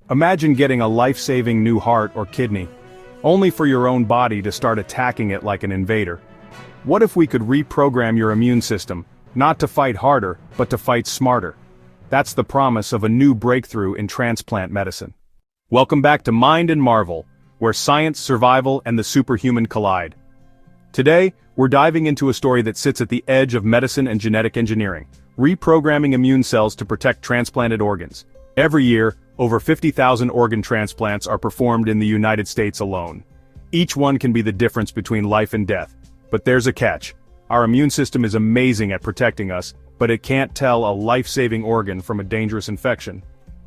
Imagine getting a life-saving new heart or kidney, only for your own body to start attacking it like an invader. What if we could reprogram your immune system, not to fight harder, but to fight smarter? That's the promise of a new breakthrough in transplant medicine. Welcome back to Mind and Marvel, where science, survival, and the superhuman collide. Today, we're diving into a story that sits at the edge of medicine and genetic engineering, reprogramming immune cells to protect transplanted organs. Every year, over 50,000 organ transplants are performed in the United States alone. Each one can be the difference between life and death. But there's a catch. Our immune system is amazing at protecting us, but it can't tell a life-saving organ from a dangerous infection.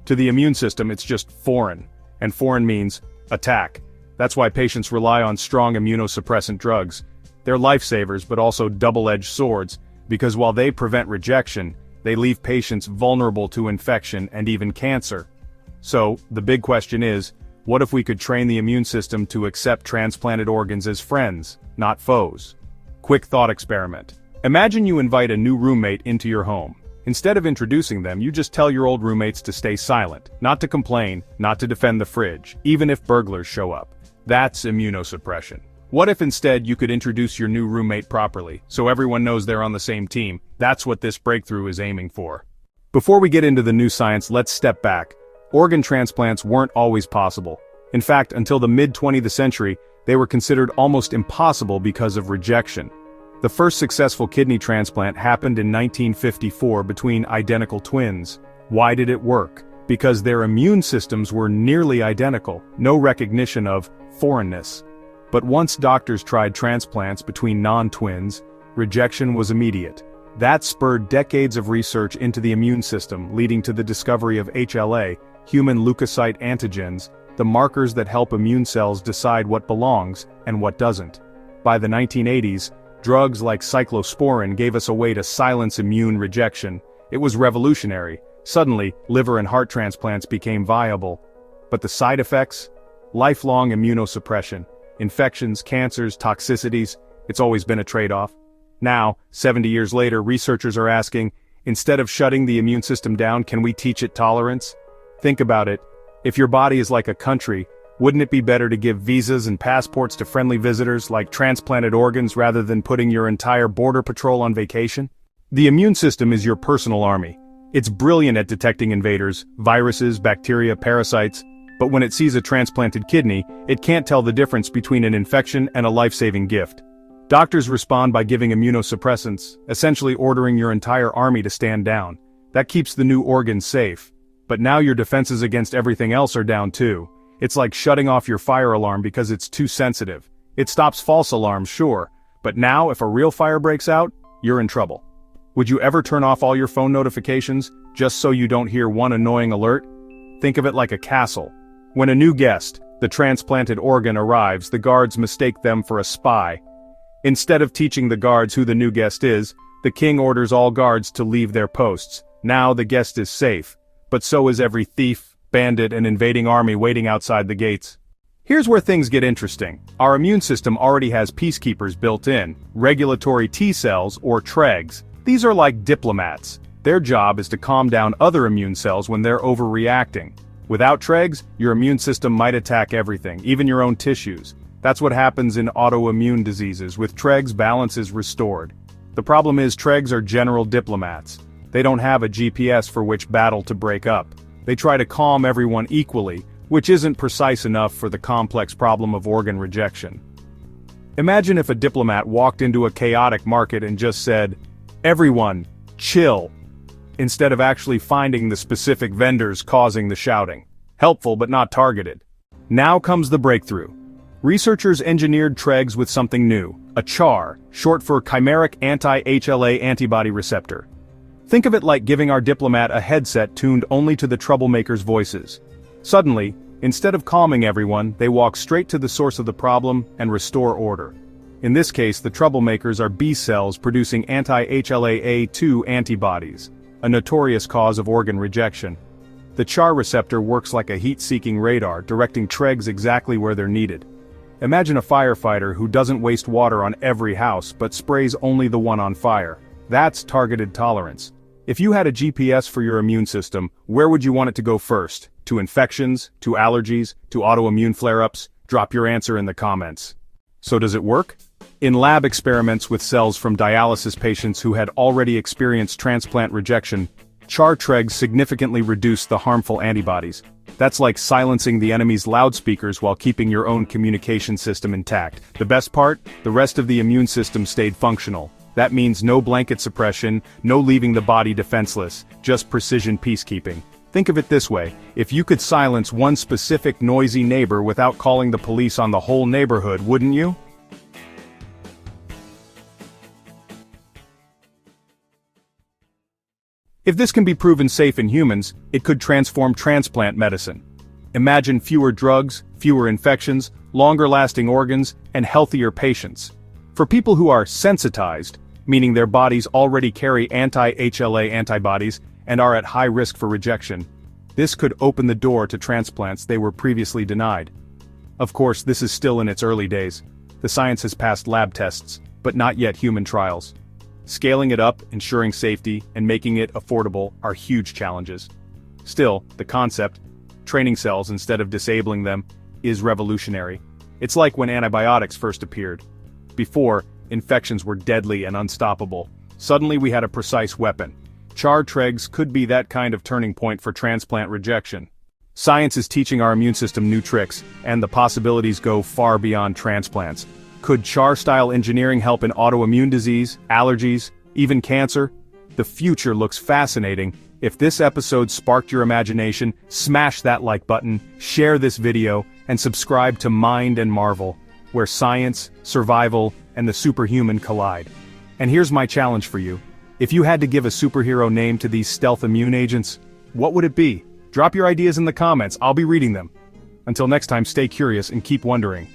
To the immune system, it's just foreign. And foreign means attack. That's why patients rely on strong immunosuppressant drugs. They're lifesavers but also double-edged swords, because while they prevent rejection, they leave patients vulnerable to infection and even cancer. So, the big question is, what if we could train the immune system to accept transplanted organs as friends, not foes? Quick thought experiment. Imagine you invite a new roommate into your home. Instead of introducing them, you just tell your old roommates to stay silent, not to complain, not to defend the fridge, even if burglars show up. That's immunosuppression. What if instead you could introduce your new roommate properly, so everyone knows they're on the same team? That's what this breakthrough is aiming for. Before we get into the new science, let's step back. Organ transplants weren't always possible. In fact, until the mid-20th century, they were considered almost impossible because of rejection. The first successful kidney transplant happened in 1954 between identical twins. Why did it work? Because their immune systems were nearly identical, no recognition of foreignness. But once doctors tried transplants between non-twins, rejection was immediate. That spurred decades of research into the immune system, leading to the discovery of HLA, human leukocyte antigens, the markers that help immune cells decide what belongs and what doesn't. By the 1980s, drugs like cyclosporin gave us a way to silence immune rejection. It was revolutionary. Suddenly, liver and heart transplants became viable. But the side effects? Lifelong immunosuppression. Infections, cancers, toxicities, it's always been a trade-off. Now, 70 years later, researchers are asking, instead of shutting the immune system down, can we teach it tolerance? Think about it. If your body is like a country, wouldn't it be better to give visas and passports to friendly visitors like transplanted organs rather than putting your entire border patrol on vacation? The immune system is your personal army. It's brilliant at detecting invaders, viruses, bacteria, parasites, but when it sees a transplanted kidney, it can't tell the difference between an infection and a life-saving gift. Doctors respond by giving immunosuppressants, essentially ordering your entire army to stand down. That keeps the new organ safe. But now your defenses against everything else are down too. It's like shutting off your fire alarm because it's too sensitive. It stops false alarms, sure, but now if a real fire breaks out, you're in trouble. Would you ever turn off all your phone notifications, just so you don't hear one annoying alert? Think of it like a castle. When a new guest, the transplanted organ, arrives, the guards mistake them for a spy. Instead of teaching the guards who the new guest is, the king orders all guards to leave their posts. Now the guest is safe. But so is every thief, bandit, and invading army waiting outside the gates. Here's where things get interesting. Our immune system already has peacekeepers built in, regulatory T cells, or TREGs. These are like diplomats. Their job is to calm down other immune cells when they're overreacting. Without TREGs, your immune system might attack everything, even your own tissues. That's what happens in autoimmune diseases. With TREGs, balance is restored. The problem is TREGs are general diplomats. They don't have a GPS for which battle to break up. They try to calm everyone equally, which isn't precise enough for the complex problem of organ rejection. Imagine if a diplomat walked into a chaotic market and just said, "Everyone, chill," instead of actually finding the specific vendors causing the shouting. Helpful but not targeted. Now comes the breakthrough. Researchers engineered TREGs with something new, a CHAR, short for chimeric anti-HLA antibody receptor. Think of it like giving our diplomat a headset tuned only to the troublemakers' voices. Suddenly, instead of calming everyone, they walk straight to the source of the problem and restore order. In this case, the troublemakers are B cells producing anti-HLA-A2 antibodies, a notorious cause of organ rejection. The CHAR receptor works like a heat-seeking radar, directing TREGs exactly where they're needed. Imagine a firefighter who doesn't waste water on every house but sprays only the one on fire. That's targeted tolerance. If you had a GPS for your immune system, where would you want it to go first? to infections, to allergies, to autoimmune flare-ups? Drop your answer in the comments. So does it work? In lab experiments with cells from dialysis patients who had already experienced transplant rejection, CHAR-Tregs significantly reduced the harmful antibodies. That's like silencing the enemy's loudspeakers while keeping your own communication system intact. The best part? The rest of the immune system stayed functional. That means no blanket suppression, no leaving the body defenseless, just precision peacekeeping. Think of it this way: if you could silence one specific noisy neighbor without calling the police on the whole neighborhood, wouldn't you? If this can be proven safe in humans, it could transform transplant medicine. Imagine fewer drugs, fewer infections, longer-lasting organs, and healthier patients. For people who are sensitized, meaning their bodies already carry anti-HLA antibodies and are at high risk for rejection, this could open the door to transplants they were previously denied. Of course, this is still in its early days. The science has passed lab tests, but not yet human trials. Scaling it up, ensuring safety, and making it affordable are huge challenges. Still, the concept, training cells instead of disabling them, is revolutionary. It's like when antibiotics first appeared. Before, infections were deadly and unstoppable. Suddenly we had a precise weapon. CHAR-Tregs could be that kind of turning point for transplant rejection. Science is teaching our immune system new tricks, and the possibilities go far beyond transplants. Could CHAR-style engineering help in autoimmune disease, allergies, even cancer? The future looks fascinating. If this episode sparked your imagination, smash that like button, share this video, and subscribe to Mind and Marvel, where science, survival, and the superhuman collide. And here's my challenge for you. If you had to give a superhero name to these stealth immune agents, what would it be? Drop your ideas in the comments, I'll be reading them. Until next time, stay curious and keep wondering.